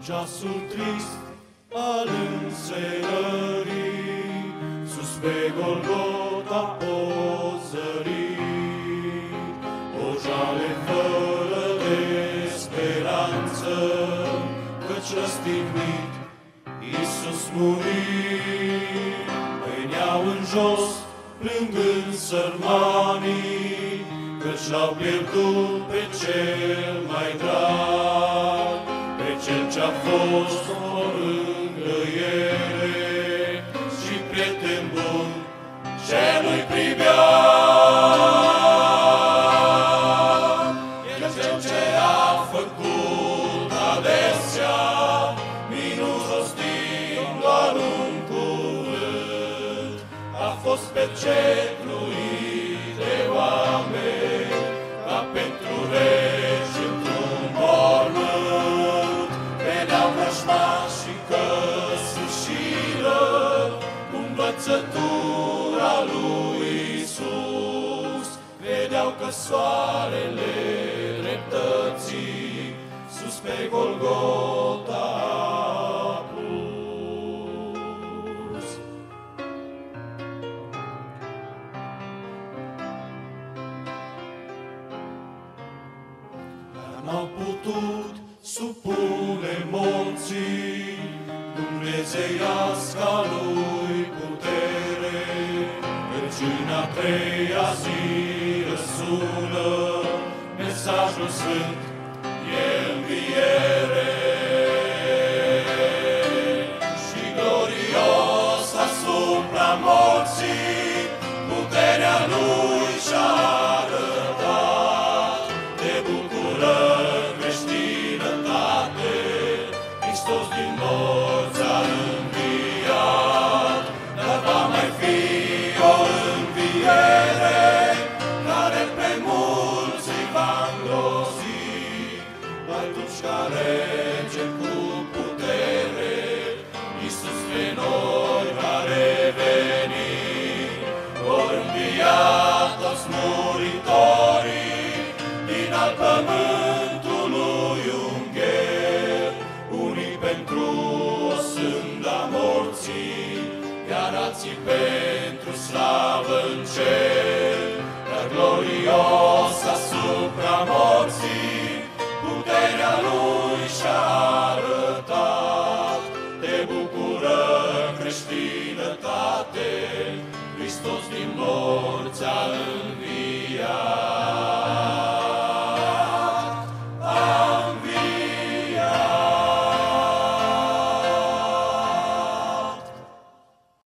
ceasul trist al înserării, sus pe Golgota o zări, o jale fără de speranță, căci răstignit Iisus muri. Veneau în jos, plângând sărmanii, căci l-au pierdut pe cel mai drag, pe cel ce-a fost o rângăiere și prieten bun celui privea. El cel ce a făcut adesea minuni rostind doar un cuvânt, a fost percepluit de oameni ca pentru regi într-un mormânt. Veneau vrăjmașii că sfârșiră cu învățătura lui Iisus, credeau că soarele dreptății sus pe Golgota a pus. Dar n-au putut supune morții dumnezeiasca lui putere, căci în a treia zi răsună mesajul sfânt, e înviere. Și glorios asupra morții puterea lui și-a arătat, de bucură creștinătate, Hristos din morți a înviat. Dar va mai fi o înviere care pe mulți îi va îngrozi, atunci ca rege cu putere Iisus pe noi va reveni. Vor învia toți muritorii din al pământului ungher, unii pentru o sânda morții, iar alții pentru slavă în cer. Dar glorios asupra morții puterea lui și-a arătat, te bucură creștinătate, Hristos din morți a înviat.